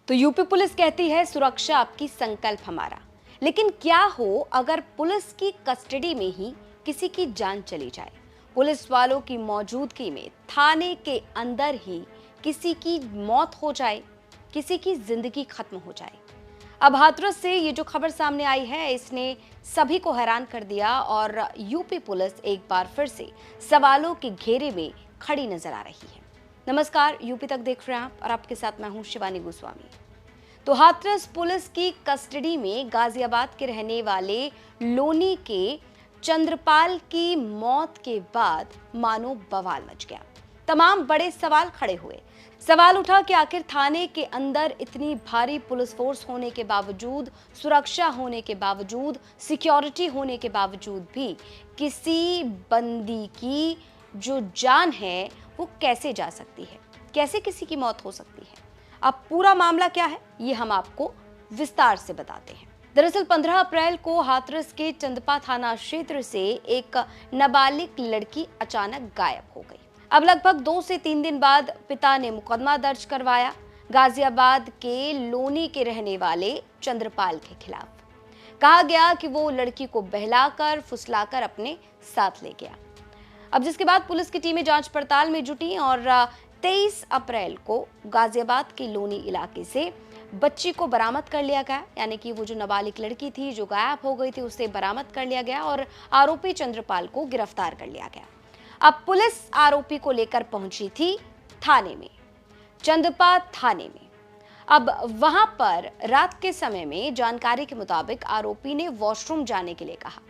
तो UP police कहती है सुरक्षा आपकी संकल्प हमारा। लेकिन क्या हो अगर पुलिस की कस्टडी में ही किसी की जान चली जाए, पुलिस वालों की मौजूदगी में थाने के अंदर ही किसी की मौत हो जाए, किसी की जिंदगी खत्म हो जाए। अब हाथरस से ये जो खबर सामने आई है, इसने सभी को हैरान कर दिया और यूपी पुलिस एक बार फिर से सवालों के घेरे में खड़ी नजर आ रही है। नमस्कार, यूपी तक देख रहे हैं आप और आपके साथ मैं हूं शिवानी गोस्वामी। तो हाथरस पुलिस की कस्टडी में गाजियाबाद के रहने वाले लोनी के चंद्रपाल की मौत के बाद मानो बवाल मच गया। तमाम बड़े सवाल खड़े हुए। सवाल उठा कि आखिर थाने के अंदर इतनी भारी पुलिस फोर्स होने के बावजूद, सुरक्षा होने के बावजूद, सिक्योरिटी होने के बावजूद भी किसी बंदी की जो जान है वो कैसे जा सकती है, कैसे किसी की मौत हो सकती है। अब पूरा मामला क्या है ये हम आपको विस्तार से बताते हैं। दरअसल 15 अप्रैल को हाथरस के चंदपा थाना क्षेत्र से एक नाबालिग लड़की अचानक गायब हो गई। अब लगभग 2 से 3 दिन बाद पिता ने मुकदमा दर्ज करवाया गाजियाबाद के लोनी के रहने वाले चंद्रपाल के खिलाफ। कहा गया कि वो लड़की को बहलाकर फुसलाकर अपने साथ ले गया। अब जिसके बाद पुलिस की टीमें जांच पड़ताल में जुटी और 23 अप्रैल को गाजियाबाद के लोनी इलाके से बच्ची को बरामद कर लिया गया। यानी कि वो जो नाबालिग लड़की थी जो गायब हो गई थी, उसे बरामद कर लिया गया और आरोपी चंद्रपाल को गिरफ्तार कर लिया गया। अब पुलिस आरोपी को लेकर पहुंची थी थाने में, चंदपा थाने में। अब वहां पर रात के समय में जानकारी के मुताबिक आरोपी ने वॉशरूम जाने के लिए कहा।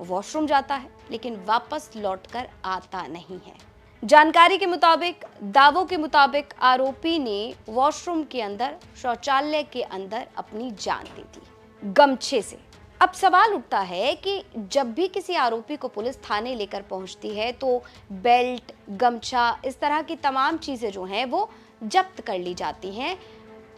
वॉशरूम जाता है लेकिन वापस लौटकर आता नहीं है। जानकारी के मुताबिक, दावों के मुताबिक आरोपी ने वॉशरूम के अंदर, शौचालय के अंदर अपनी जान दे दी गमछे से। अब सवाल उठता है कि जब भी किसी आरोपी को पुलिस थाने लेकर पहुंचती है तो बेल्ट, गमछा, इस तरह की तमाम चीजें जो हैं वो जब्त कर ली जाती हैं,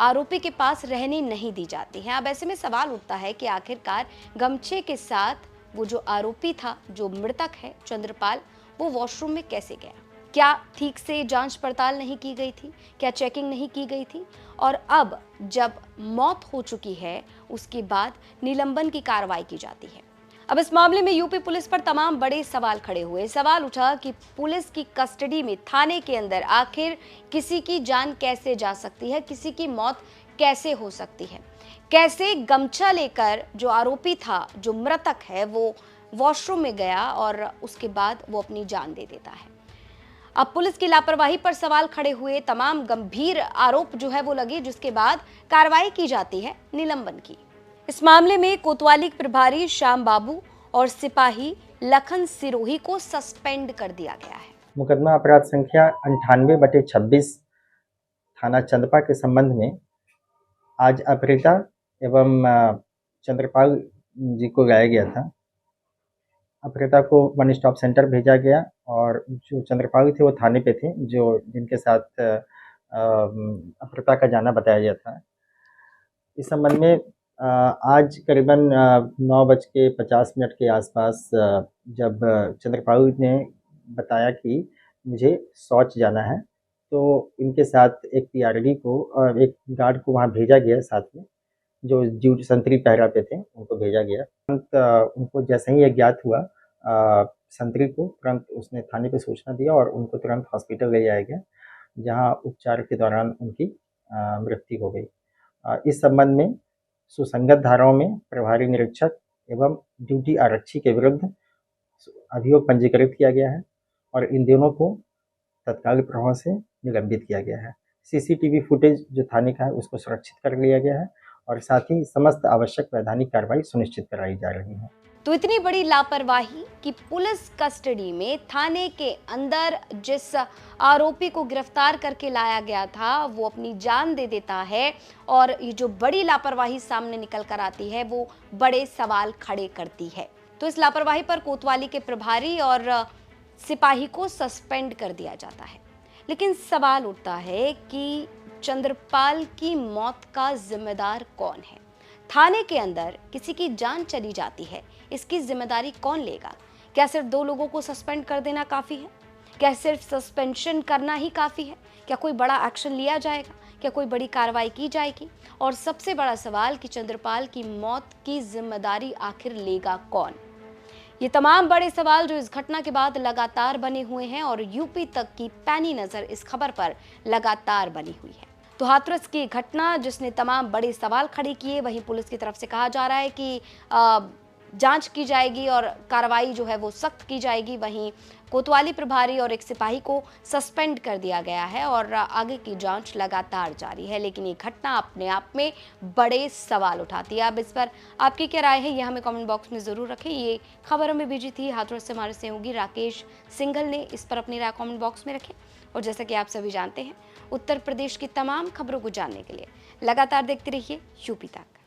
आरोपी के पास रहने नहीं दी जाती हैं। अब ऐसे में सवाल उठता है कि आखिरकार गमछे के साथ वो जो आरोपी था, जो मृतक है चंद्रपाल, वो वॉशरूम में कैसे गया? क्या ठीक से जांच पड़ताल नहीं की गई थी? क्या चेकिंग नहीं की गई थी? और अब जब मौत हो चुकी है उसके बाद निलंबन की कार्रवाई की जाती है। अब इस मामले में यूपी पुलिस पर तमाम बड़े सवाल खड़े हुए। सवाल उठा कि पुलिस की कस्टडी में थाने के अंदर आखिर किसी की जान कैसे जा सकती है, किसी की मौत कैसे हो सकती है, कैसे गमछा लेकर जो आरोपी था, जो मृतक है, वो वॉशरूम में गया और उसके बाद वो अपनी जान दे देता है। अब पुलिस की लापरवाही पर सवाल खड़े हुए, तमाम गंभीर आरोप जो है वो लगे, जिसके बाद कार्रवाई की जाती है निलंबन की। इस मामले में कोतवाली प्रभारी श्याम बाबू और सिपाही लखन सिरोही को सस्पेंड कर दिया गया है। मुकदमा अपराध संख्या 98/26 थाना चंदपा के संबंध में आज अपहृता एवं चंद्रपाल जी को लाया गया था। अपहृता को वन स्टॉप सेंटर भेजा गया और जो चंद्रपाल थे वो थाने पे थे, जो जिनके साथ अपहृता का जाना बताया गया था। इस संबंध में आज करीबन 9:50 के आसपास जब चंद्रपाल ने बताया कि मुझे शौच जाना है, तो इनके साथ एक पीआरडी को और एक गार्ड को वहाँ भेजा गया, साथ में जो ड्यूटी संतरी पहरा पे थे उनको भेजा गया। तुरंत उनको जैसे ही ये ज्ञात हुआ, संतरी को तुरंत उसने थाने पे सूचना दिया और उनको तुरंत हॉस्पिटल ले जाया गया, जहाँ उपचार के दौरान उनकी मृत्यु हो गई। इस संबंध में सुसंगत धाराओं में प्रभारी निरीक्षक एवं ड्यूटी आरक्षी के विरुद्ध अभियोग पंजीकृत किया गया है और इन दोनों को तत्काल प्रभाव से निलंबित किया गया है। सीसीटीवी फुटेज जो थाने का है उसको सुरक्षित कर लिया गया है और साथ ही समस्त आवश्यक वैधानिक कार्रवाई सुनिश्चित कराई जा रही है। तो इतनी बड़ी लापरवाही कि पुलिस कस्टडी में थाने के अंदर जिस आरोपी को गिरफ्तार करके लाया गया था वो अपनी जान दे देता है, और ये जो बड़ी लापरवाही सामने निकल कर आती है वो बड़े सवाल खड़े करती है। तो इस लापरवाही पर कोतवाली के प्रभारी और सिपाही को सस्पेंड कर दिया जाता है। लेकिन सवाल उठता है कि चंद्रपाल की मौत का जिम्मेदार कौन है? थाने के अंदर किसी की जान चली जाती है, इसकी जिम्मेदारी कौन लेगा? क्या सिर्फ 2 लोगों को सस्पेंड कर देना काफी है? क्या सिर्फ सस्पेंशन करना ही काफी है? क्या कोई बड़ा एक्शन लिया जाएगा? क्या कोई बड़ी कार्रवाई की जाएगी? और सबसे बड़ा सवाल कि चंद्रपाल की मौत की जिम्मेदारी आखिर लेगा कौन? ये तमाम बड़े सवाल जो इस घटना के बाद लगातार बने हुए हैं और यूपी तक की पैनी नजर इस खबर पर लगातार बनी हुई है। तो हाथरस की घटना जिसने तमाम बड़े सवाल खड़े किए, वहीं पुलिस की तरफ से कहा जा रहा है कि जांच की जाएगी और कार्रवाई जो है वो सख्त की जाएगी। वहीं कोतवाली प्रभारी और एक सिपाही को सस्पेंड कर दिया गया है और आगे की जांच लगातार जारी है। लेकिन ये घटना अपने आप में बड़े सवाल उठाती है। अब इस पर आपकी क्या राय है, ये हमें कमेंट बॉक्स में जरूर रखें। ये खबरों में बिजी थी हाथरस से हमारे सहयोगी राकेश सिंघल ने इस पर अपनी राय कमेंट बॉक्स में रखें। और जैसा कि आप सभी जानते हैं, उत्तर प्रदेश की तमाम खबरों को जानने के लिए लगातार देखते रहिए यूपी तक।